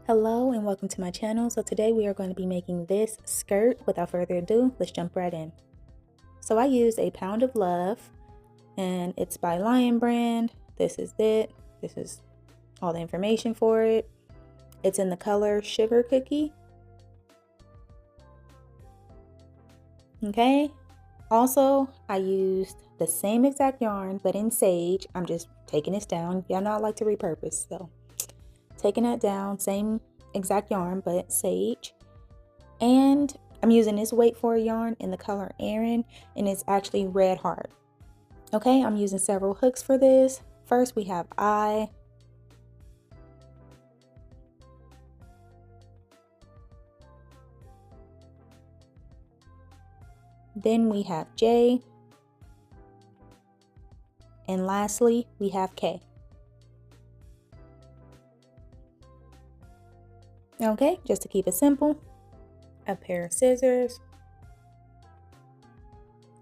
Hello and welcome to my channel. So today we are going to be making this skirt. Without further ado, let's jump right in. So I used a pound of love and it's by LionBrand. This is it. This is all the information for it. It's in the color Sugar Cookie. Okay. Also, I used the same exact yarn but in sage. I'm just taking this down. Y'all know I like to repurpose, so taking that down, same exact yarn but sage. And I'm using this weight for a yarn in the color Aran, and it's actually red heart. Okay, I'm using several hooks for this. First we have I, then we have J, and lastly we have K. Okay, just to keep it simple, a pair of scissors,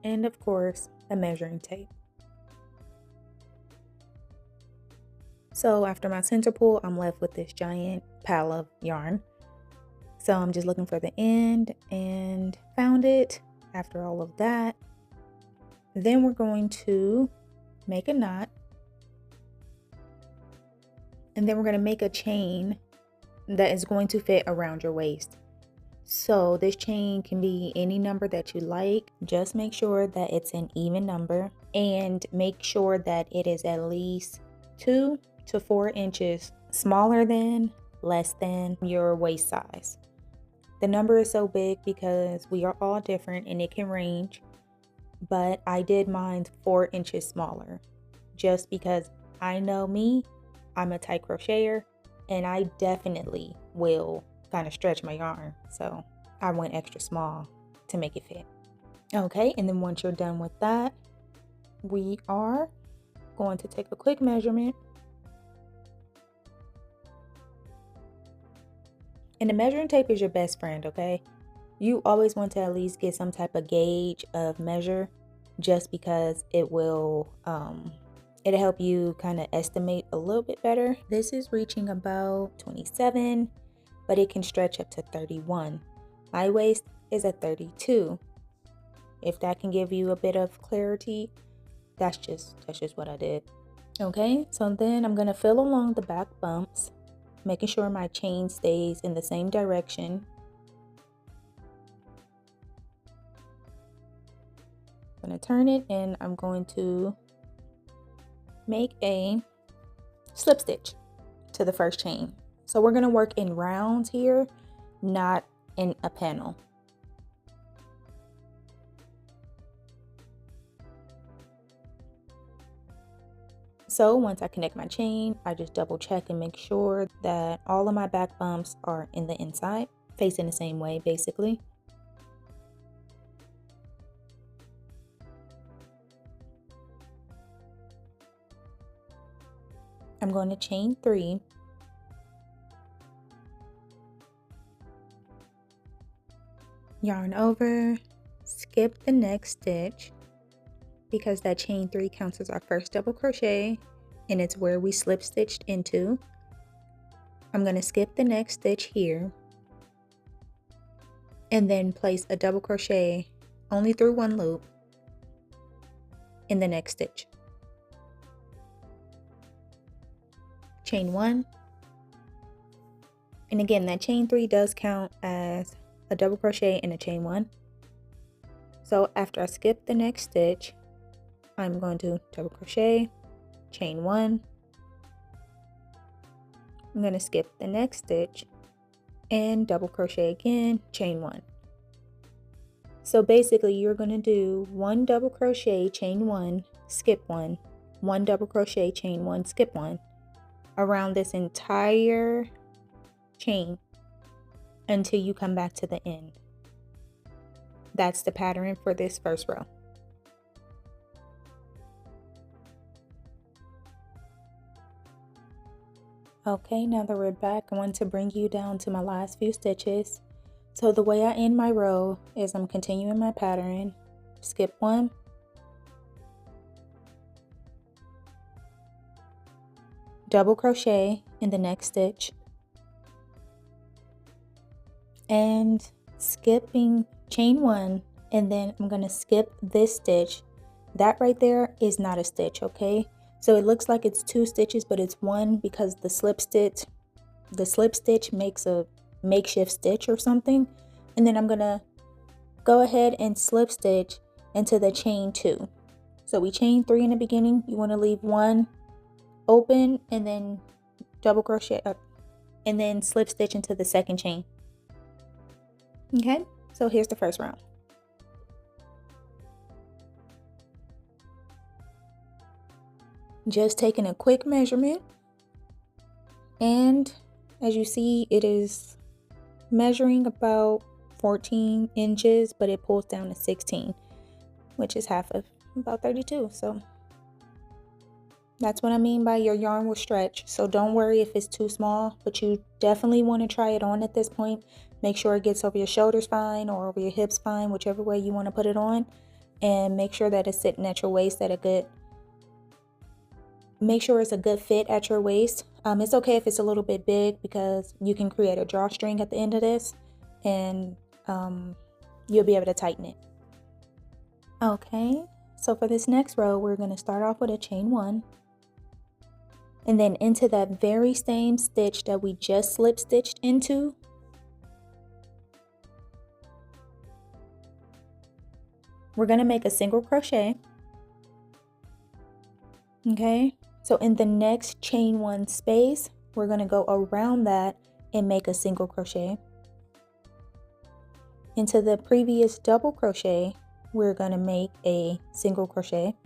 and of course a measuring tape. So after my center pull, I'm left with this giant pile of yarn. So I'm just looking for the end and found it. After all of that, then we're going to make a knot, and then we're going to make a chain that is going to fit around your waist. So this chain can be any number that you like. Just make sure that it's an even number and make sure that it is at least 2 to 4 inches smaller than, less than your waist size. The number is so big because we are all different and it can range, but I did mine 4 inches smaller just because I know me, I'm a tight crocheter and I definitely will kind of stretch my yarn. So I went extra small to make it fit. Okay, and then once you're done with that, we are going to take a quick measurement. And the measuring tape is your best friend, okay? You always want to at least get some type of gauge of measure just because it will, it'll help you kind of estimate a little bit better. This is reaching about 27, but it can stretch up to 31. My waist is at 32. If that can give you a bit of clarity, that's just what I did. Okay, so then I'm gonna fill along the back bumps, making sure my chain stays in the same direction. I'm going to turn it and I'm going to make a slip stitch to the first chain. So we're going to work in rounds here, not in a panel. So once I connect my chain, I just double check and make sure that all of my back bumps are in the inside, facing the same way basically. I'm going to chain 3. Yarn over, skip the next stitch because that chain 3 counts as our first double crochet and it's where we slip stitched into. I'm going to skip the next stitch here and then place a double crochet only through one loop in the next stitch. Chain 1, and again that chain 3 does count as a double crochet and a chain 1. So after I skip the next stitch, I'm going to double crochet, chain 1. I'm going to skip the next stitch and double crochet again, chain 1. So basically you're going to do 1 double crochet, chain 1, skip 1, 1 double crochet, chain 1, skip 1 around this entire chain until you come back to the end. That's the pattern for this first row. Okay, now that we're back, I want to bring you down to my last few stitches. So the way I end my row is I'm continuing my pattern, skip 1, double crochet in the next stitch, and skipping chain 1, and then I'm going to skip this stitch. That right there is not a stitch, okay? So it looks like it's 2 stitches, but it's 1 because the slip stitch makes a makeshift stitch or something. And then I'm going to go ahead and slip stitch into the chain 2. So we chain 3 in the beginning. You want to leave 1 open and then double crochet up and then slip stitch into the second chain. Okay, so here's the first round. Just taking a quick measurement, and as you see, it is measuring about 14 inches, but it pulls down to 16, which is half of about 32. So that's what I mean by your yarn will stretch. So don't worry if it's too small, but you definitely want to try it on at this point. Make sure it gets over your shoulders fine or over your hips fine, whichever way you want to put it on, and make sure that it's sitting at your waist at a good. Make sure it's a good fit at your waist. It's okay if it's a little bit big because you can create a drawstring at the end of this, and you'll be able to tighten it. Okay, so for this next row, we're going to start off with a chain 1. And then into that very same stitch that we just slip stitched into, we're going to make a single crochet. Okay, so in the next chain 1 space, we're going to go around that and make a single crochet. Into the previous double crochet, we're going to make a single crochet.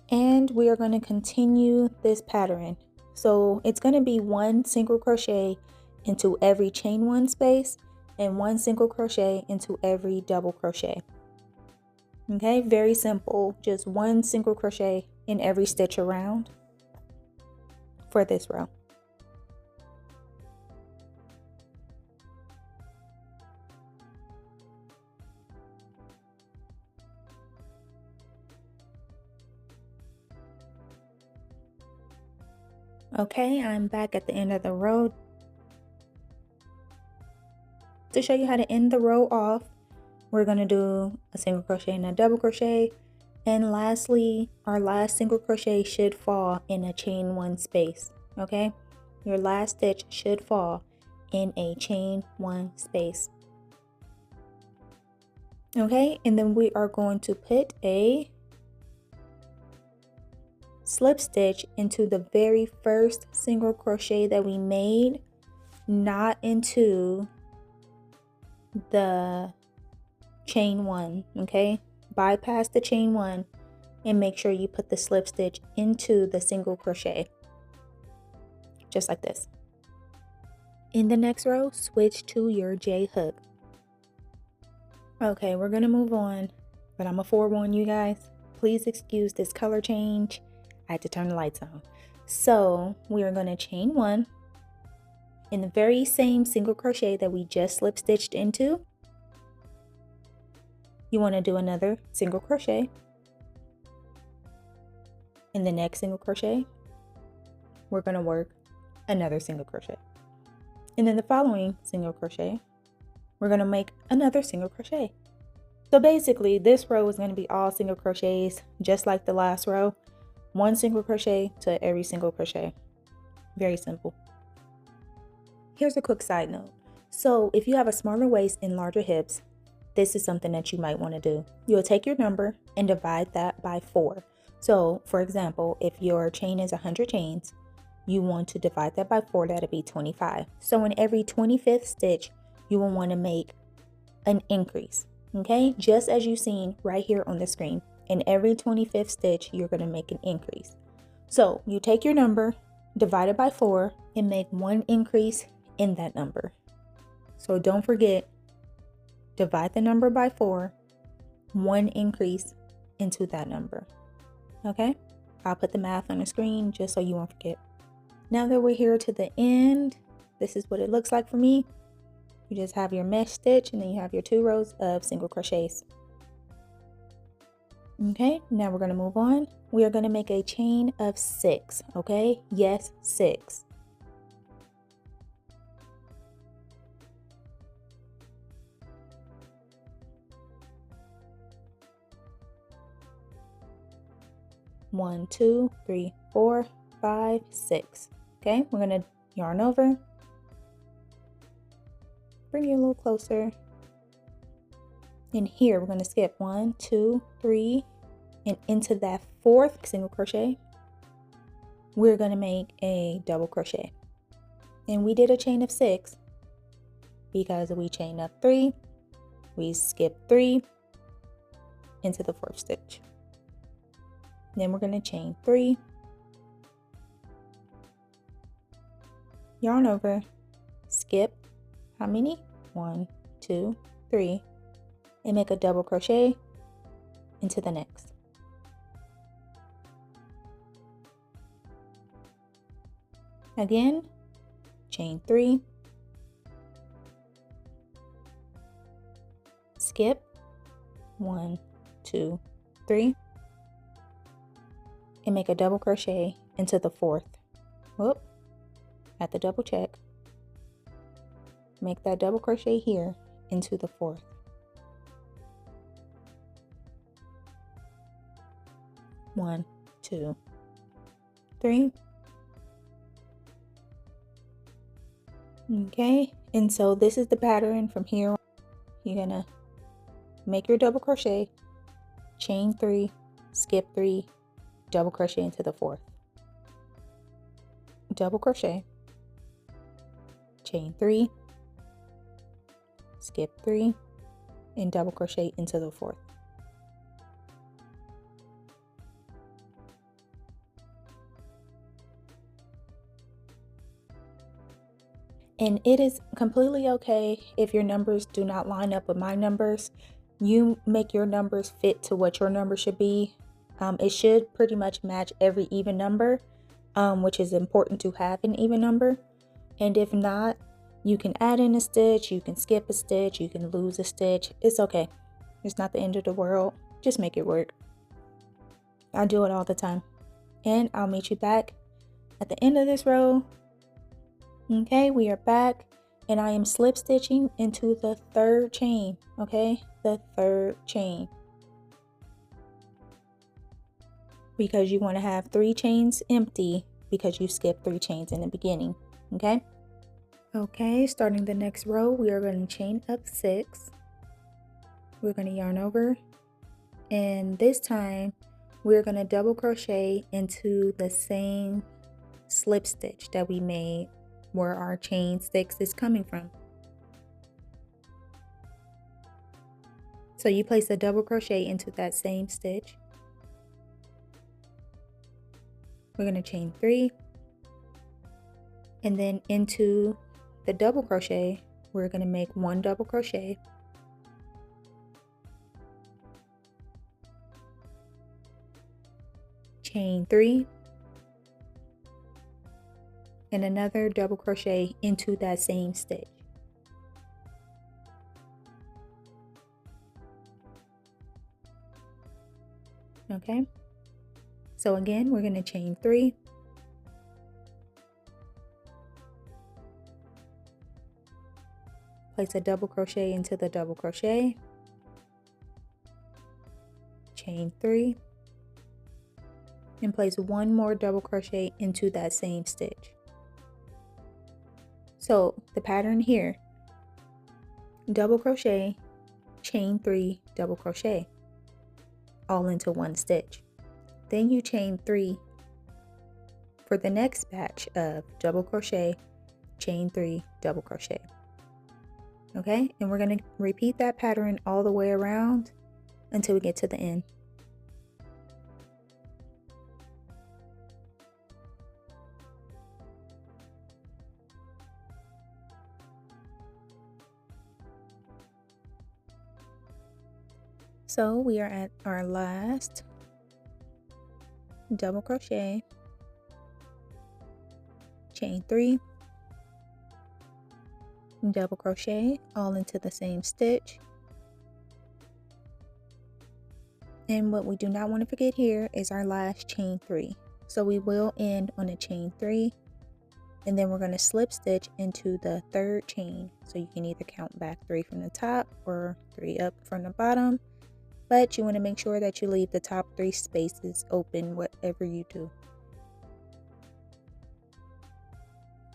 And we are going to continue this pattern. So it's going to be 1 single crochet into every chain 1 space and 1 single crochet into every double crochet. Okay, very simple. Just 1 single crochet in every stitch around for this row. Okay, I'm back at the end of the row. To show you how to end the row off, we're going to do a single crochet and a double crochet, and lastly, our last single crochet should fall in a chain 1 space. Okay, your last stitch should fall in a chain 1 space. Okay, and then we are going to put a slip stitch into the very first single crochet that we made, not into the chain 1. Okay, bypass the chain 1 and make sure you put the slip stitch into the single crochet, just like this. In the next row, switch to your J hook. Okay, we're gonna move on, but I'm gonna forewarn you guys, please excuse this color change. I had to turn the lights on. So we are going to chain 1 in the very same single crochet that we just slip stitched into. You want to do another single crochet. In the next single crochet, we're going to work another single crochet. And then the following single crochet, we're going to make another single crochet. So basically this row is going to be all single crochets, just like the last row. 1 single crochet to every single crochet. Very simple. Here's a quick side note. So if you have a smaller waist and larger hips, this is something that you might want to do. You'll take your number and divide that by 4. So for example, if your chain is 100 chains, you want to divide that by 4, that'll be 25. So in every 25th stitch, you will want to make an increase. Okay, just as you've seen right here on the screen. In every 25th stitch, you're going to make an increase. So you take your number, divide it by 4, and make 1 increase in that number. So don't forget, divide the number by 4, 1 increase into that number. Okay, I'll put the math on the screen just so you won't forget. Now that we're here to the end, this is what it looks like for me. You just have your mesh stitch and then you have your 2 rows of single crochets. Okay, now we're going to move on. We are going to make a chain of 6. Okay, yes, 6. 1, 2, 3, 4, 5, 6. Okay, we're going to yarn over, bring you a little closer. And here we're going to skip 1, 2, 3, and into that fourth single crochet, we're going to make a double crochet. And we did a chain of 6 because we chained up 3, we skipped 3 into the fourth stitch. Then we're going to chain 3, yarn over, skip, how many? 1, 2, 3, and make a double crochet into the next. Again, chain 3, skip, 1, 2, 3, and make a double crochet into the fourth. Whoop, at the double check, make that double crochet here into the fourth. One, 2, 3. Okay, and so this is the pattern from here on. You're gonna make your double crochet, chain 3, skip 3, double crochet into the fourth, double crochet, chain 3, skip 3, and double crochet into the fourth. And it is completely okay if your numbers do not line up with my numbers. You make your numbers fit to what your number should be. It should pretty much match every even number, which is important to have an even number. And if not, you can add in a stitch, you can skip a stitch, you can lose a stitch. It's okay. It's not the end of the world. Just make it work. I do it all the time. And I'll meet you back at the end of this row. Okay, we are back, and I am slip stitching into the third chain. Okay, the third chain, because you want to have 3 chains empty because you skipped 3 chains in the beginning. Okay, starting the next row, we are going to chain up 6. We're going to yarn over, and this time we're going to double crochet into the same slip stitch that we made where our chain 6 is coming from. So you place a double crochet into that same stitch. We're going to chain 3, and then into the double crochet we're going to make 1 double crochet, chain 3, and another double crochet into that same stitch. Okay, so again we're going to chain 3, place a double crochet into the double crochet, chain 3, and place 1 more double crochet into that same stitch. So the pattern here, double crochet, chain 3, double crochet, all into 1 stitch. Then you chain 3 for the next batch of double crochet, chain 3, double crochet. Okay, and we're going to repeat that pattern all the way around until we get to the end. So we are at our last double crochet, chain 3, double crochet, all into the same stitch. And what we do not want to forget here is our last chain 3. So we will end on a chain 3, and then we're going to slip stitch into the third chain. So you can either count back 3 from the top or 3 up from the bottom. but you want to make sure that you leave the top 3 spaces open whatever you do.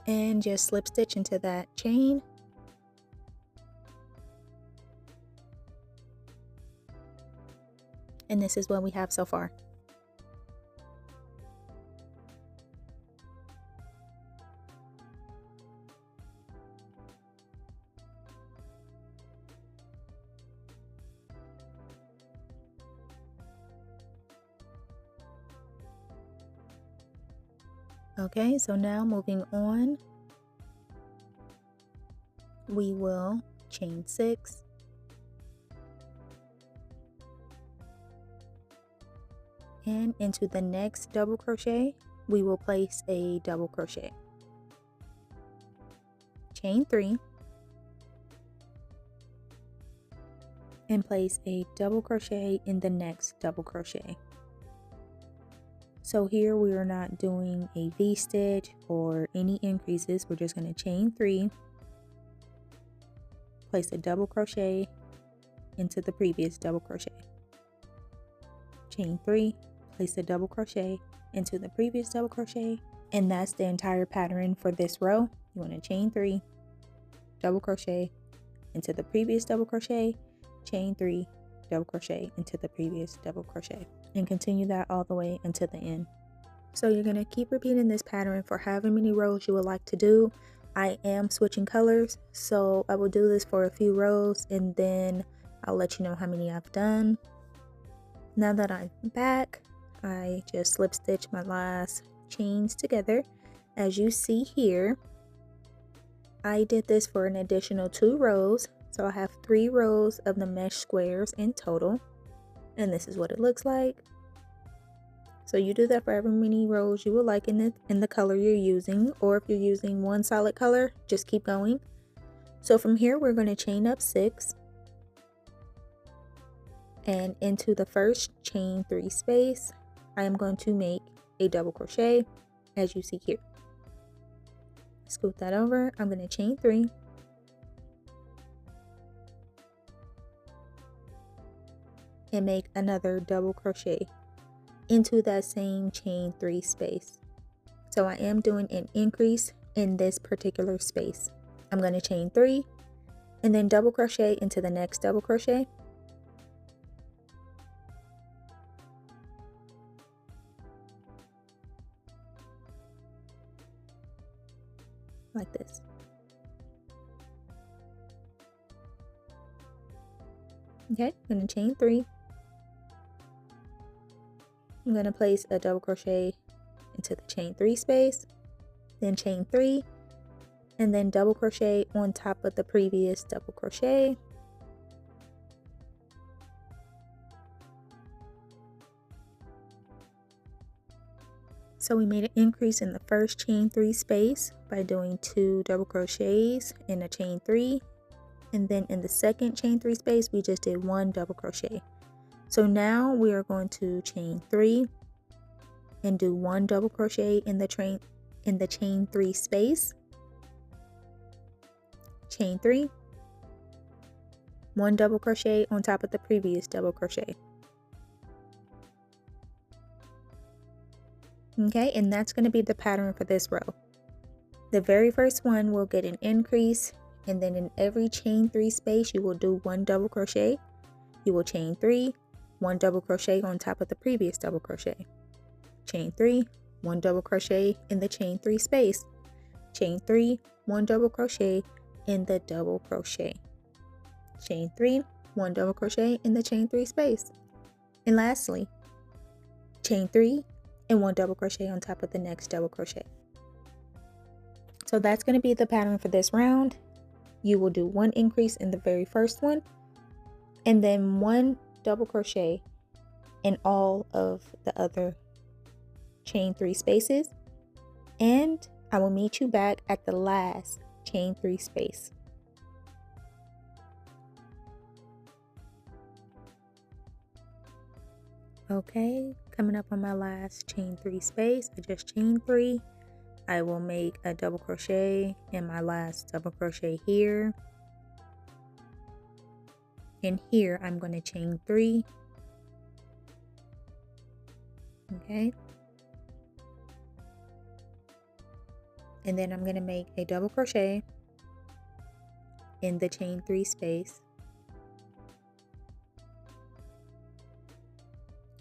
And just slip stitch into that chain. And this is what we have so far. Okay, so now moving on, we will chain 6, and into the next double crochet we will place a double crochet, chain 3, and place a double crochet in the next double crochet. So here we are not doing a V-stitch or any increases. We're just going to chain 3, place a double crochet into the previous double crochet, chain 3, place a double crochet into the previous double crochet, and that's the entire pattern for this row. You want to chain 3, double crochet into the previous double crochet, chain 3, double crochet into the previous double crochet, and continue that all the way until the end. So you're going to keep repeating this pattern for however many rows you would like to do. I am switching colors, so I will do this for a few rows and then I'll let you know how many I've done. Now that I'm back, I just slip stitch my last chains together. As you see here, I did this for an additional 2 rows, so I have 3 rows of the mesh squares in total, and this is what it looks like. So you do that for however many rows you would like in the color you're using, or if you're using one solid color, just keep going. So from here we're going to chain up 6, and into the first chain 3 space I am going to make a double crochet, as you see here. Scoot that over. I'm going to chain 3, and make another double crochet into that same chain 3 space. So I am doing an increase in this particular space. I'm going to chain 3 and then double crochet into the next double crochet, like this. Okay, I'm going to chain 3. I'm going to place a double crochet into the chain 3 space, then chain 3, and then double crochet on top of the previous double crochet. So we made an increase in the first chain 3 space by doing 2 double crochets in a chain 3, and then in the second chain 3 space we just did 1 double crochet. So now we are going to chain 3 and do 1 double crochet in the chain 3 space, chain 3, 1 double crochet on top of the previous double crochet. Okay, and that's going to be the pattern for this row. The very first one will get an increase, and then in every chain 3 space you will do 1 double crochet. You will chain 3, 1 double crochet on top of the previous double crochet, chain 3, 1 double crochet in the chain 3 space, chain 3, 1 double crochet in the double crochet, chain 3, 1 double crochet in the chain 3 space, and lastly chain 3 and 1 double crochet on top of the next double crochet. So that's going to be the pattern for this round. You will do 1 increase in the very first one, and then 1 double crochet in all of the other chain 3 spaces, and I will meet you back at the last chain 3 space. Okay, coming up on my last chain 3 space, I just chained 3. I will make a double crochet in my last double crochet here, and here I'm going to chain 3 Okay. And then I'm going to make a double crochet in the chain 3 space.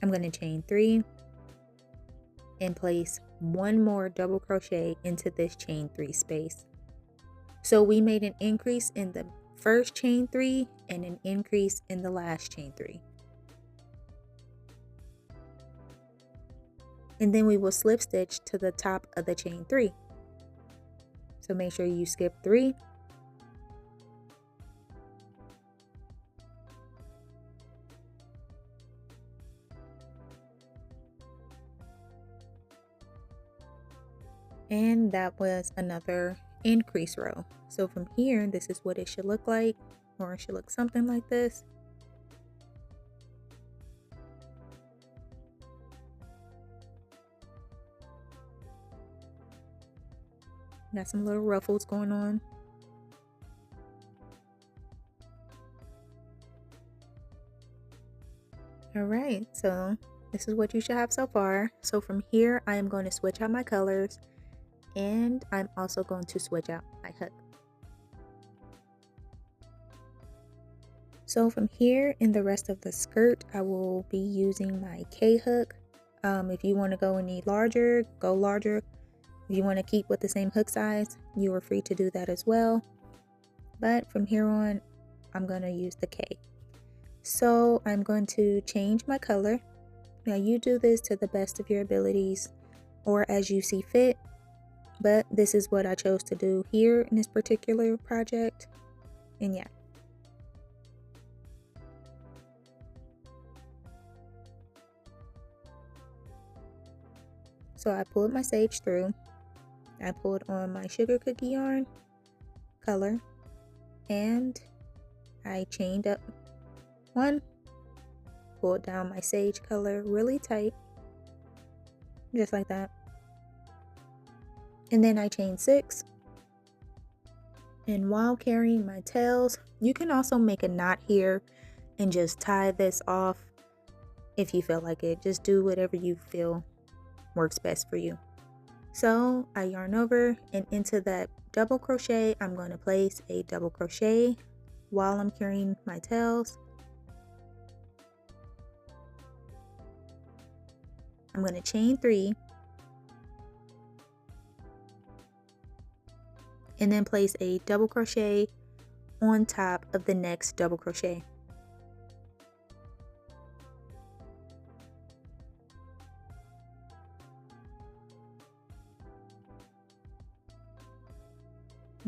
I'm going to chain 3 and place one more double crochet into this chain 3 space. So we made an increase in the first chain 3 and an increase in the last chain 3. And then we will slip stitch to the top of the chain 3. So make sure you skip 3. And that was another increase row. So from here, this is what it should look like, or it should look something like this. Got some little ruffles going on. All right, so this is what you should have so far. So from here, I am going to switch out my colors, and I'm also going to switch out my hook. So from here in the rest of the skirt, I will be using my K hook. If you want to go any larger, go larger. If you want to keep with the same hook size, you are free to do that as well. But from here on, I'm going to use the K. So I'm going to change my color. Now you do this to the best of your abilities or as you see fit. But this is what I chose to do here in this particular project. And yeah. So I pulled my sage through. I pulled on my sugar cookie yarn color. And I chained up one. Pulled down my sage color really tight. Just like that. And then I chained 6. And while carrying my tails, you can also make a knot here and just tie this off if you feel like it. Just do whatever you feel works best for you. So I yarn over, and into that double crochet, I'm going to place a double crochet while I'm carrying my tails. I'm going to chain 3. And then place a double crochet on top of the next double crochet.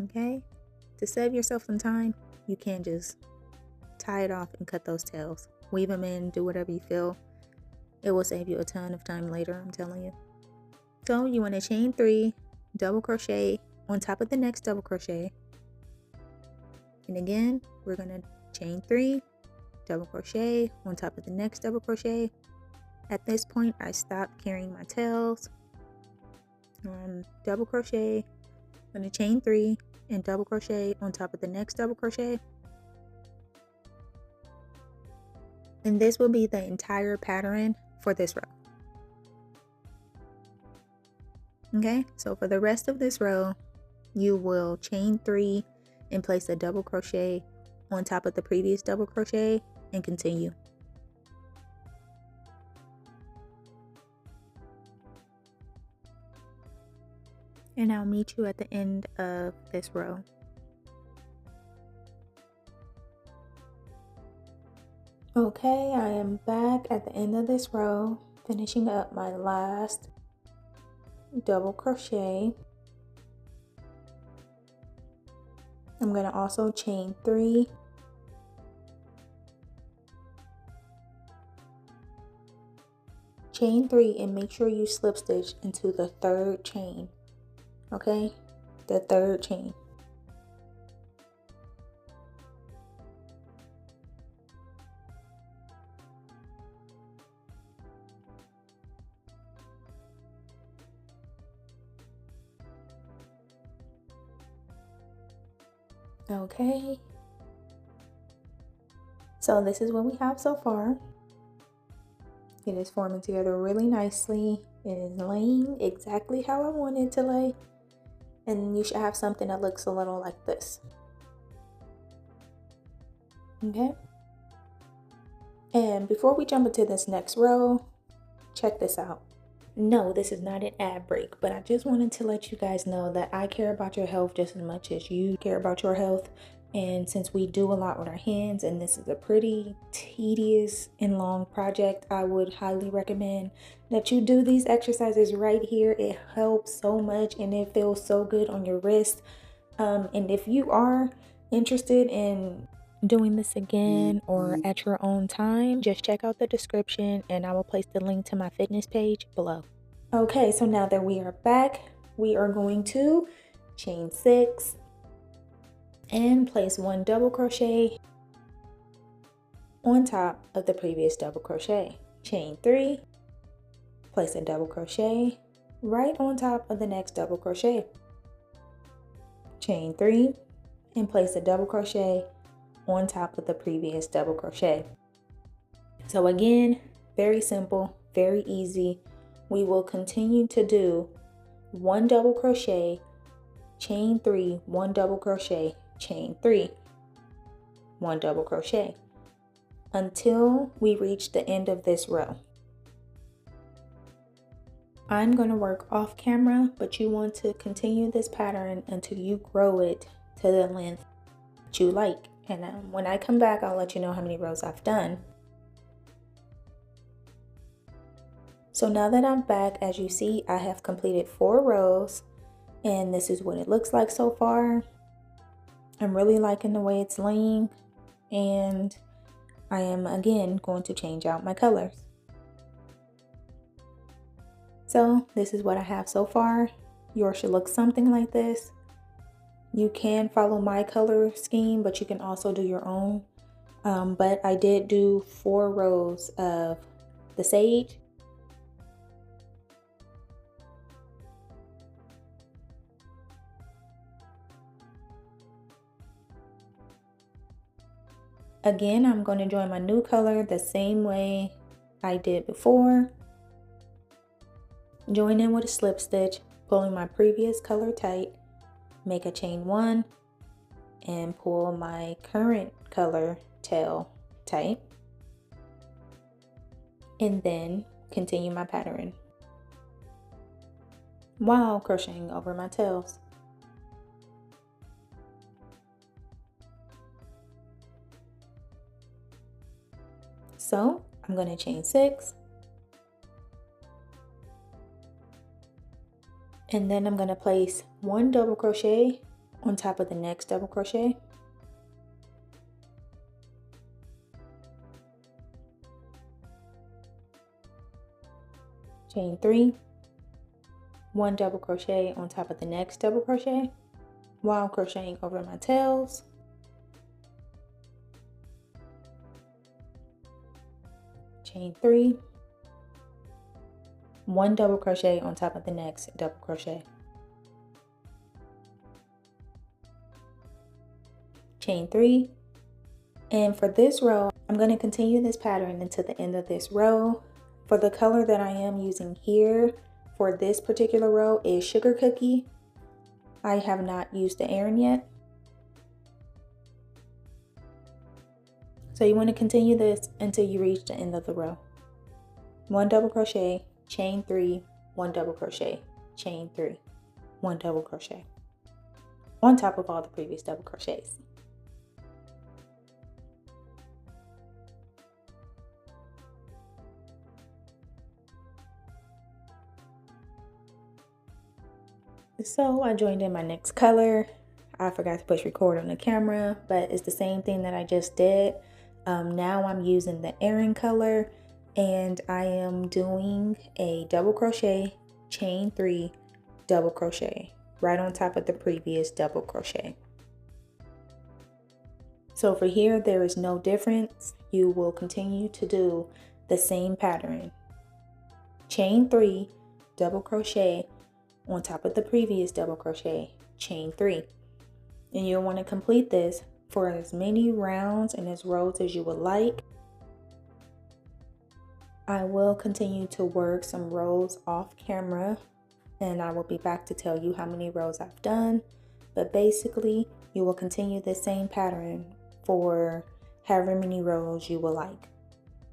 Okay, to save yourself some time, you can just tie it off and cut those tails. Weave them in, do whatever you feel. It will save you a ton of time later, I'm telling you. So you want to chain 3, double crochet on top of the next double crochet. And again, we're going to chain 3, double crochet on top of the next double crochet. At this point, I stopped carrying my tails. Double crochet, I'm going to chain 3 and double crochet on top of the next double crochet. And this will be the entire pattern for this row. Okay, so for the rest of this row, you will chain 3 and place a double crochet on top of the previous double crochet and continue. And I'll meet you at the end of this row. Okay, I am back at the end of this row, finishing up my last double crochet. I'm going to also chain 3. Chain 3 and make sure you slip stitch into the 3rd chain. Okay, the 3rd chain. Okay, so this is what we have so far. It is forming together really nicely. It is laying exactly how I want it to lay. And you should have something that looks a little like this. Okay. And before we jump into this next row, check this out. No, this is not an ad break, but I just wanted to let you guys know that I care about your health just as much as you care about your health. And since we do a lot with our hands and this is a pretty tedious and long project, I would highly recommend that you do these exercises right here. It helps so much and it feels so good on your wrist. And if you are interested in doing this again or at your own time, just check out the description and I will place the link to my fitness page below. Okay, so now that we are back, we are going to chain 6 and place 1 double crochet on top of the previous double crochet. Chain 3, place a double crochet right on top of the next double crochet. Chain 3 and place a double crochet on top of the previous double crochet. So again, very simple, very easy. We will continue to do 1 double crochet, chain 3, 1 double crochet, chain 3, 1 double crochet until we reach the end of this row. I'm going to work off camera, but you want to continue this pattern until you grow it to the length that you like. And when I come back, I'll let you know how many rows I've done. So now that I'm back, as you see, I have completed 4 rows and this is what it looks like so far. I'm really liking the way it's laying and I am again going to change out my colors. So this is what I have so far. Yours should look something like this. You can follow my color scheme, but you can also do your own. But I did do 4 rows of the sage. Again, I'm going to join my new color the same way I did before. Join in with a slip stitch, pulling my previous color tight, make a chain 1 and pull my current color tail tight, and then continue my pattern while crocheting over my tails. So I'm going to chain 6 and then I'm going to place 1 double crochet on top of the next double crochet. Chain 3, 1 double crochet on top of the next double crochet while crocheting over my tails. Chain 3, 1 double crochet on top of the next double crochet. Chain 3, and for this row, I'm going to continue this pattern until the end of this row. For the color that I am using here for this particular row is Sugar Cookie. I have not used the Aran yet. So you want to continue this until you reach the end of the row. 1 double crochet, chain 3, 1 double crochet, chain 3, 1 double crochet on top of all the previous double crochets. So I joined in my next color. I forgot to push record on the camera, but it's the same thing that I just did. Now I'm using the Aran color and I am doing a double crochet, chain 3, double crochet right on top of the previous double crochet. So for here, there is no difference. You will continue to do the same pattern. Chain 3, double crochet on top of the previous double crochet, chain 3. And you'll want to complete this for as many rounds and as rows as you would like. I will continue to work some rows off camera, and I will be back to tell you how many rows I've done. But basically, you will continue the same pattern for however many rows you will like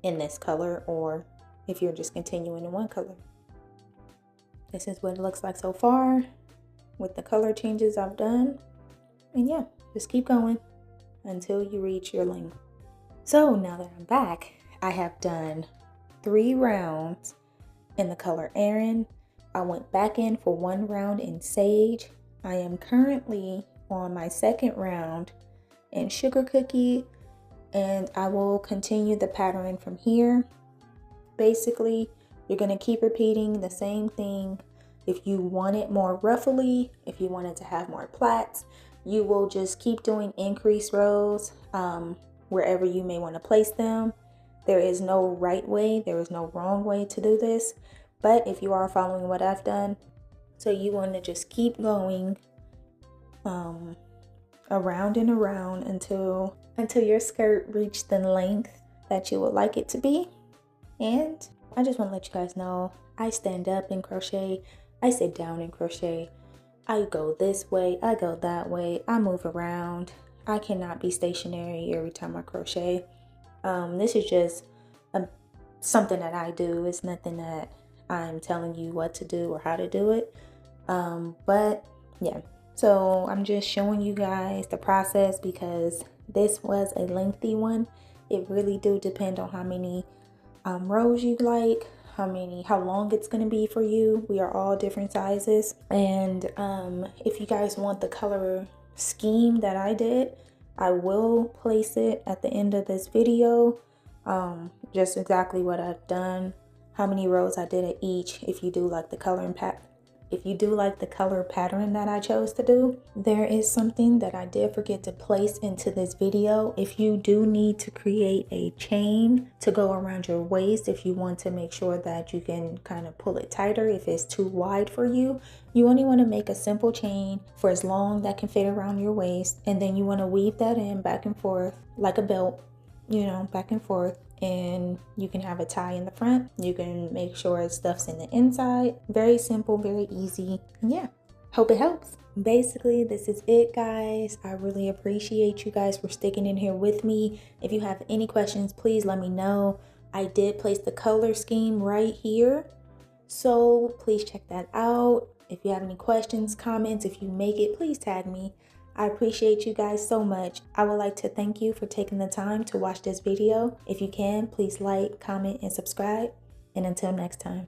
in this color, or if you're just continuing in one color. This is what it looks like so far with the color changes I've done. And yeah, just keep going until you reach your length. So now that I'm back, I have done 3 rounds in the color Aran. I went back in for 1 round in Sage. I am currently on my 2nd round in Sugar Cookie, and I will continue the pattern from here. Basically, you're going to keep repeating the same thing. If you want it more ruffly, if you want it to have more plaits, you will just keep doing increase rows wherever you may want to place them. There is no right way, there is no wrong way to do this. But if you are following what I've done, so you want to just keep going around and around until your skirt reaches the length that you would like it to be. And I just want to let you guys know, I stand up in crochet, I sit down in crochet, I go this way, I go that way, I move around. I cannot be stationary every time I crochet. This is just something that I do. It's nothing that I'm telling you what to do or how to do it. But yeah, so I'm just showing you guys the process because this was a lengthy one. It really do depend on how many rows you like, how long it's going to be for you. We are all different sizes. And if you guys want the color scheme that I did, I will place it at the end of this video. Just exactly what I've done, how many rows I did at each. If you do like the color pattern that I chose to do. There is something that I did forget to place into this video. If you do need to create a chain to go around your waist, if you want to make sure that you can kind of pull it tighter if it's too wide for you, you only want to make a simple chain for as long that can fit around your waist, and then you want to weave that in back and forth like a belt, you know, back and forth. And you can have a tie in the front. You can make sure stuff's in the inside. Very simple, very easy. And yeah, hope it helps. Basically, this is it, guys. I really appreciate you guys for sticking in here with me. If you have any questions, please let me know. I did place the color scheme right here, so please check that out. If you have any questions, comments, if you make it, please tag me. I appreciate you guys so much. I would like to thank you for taking the time to watch this video. If you can, please like, comment, and subscribe. And until next time.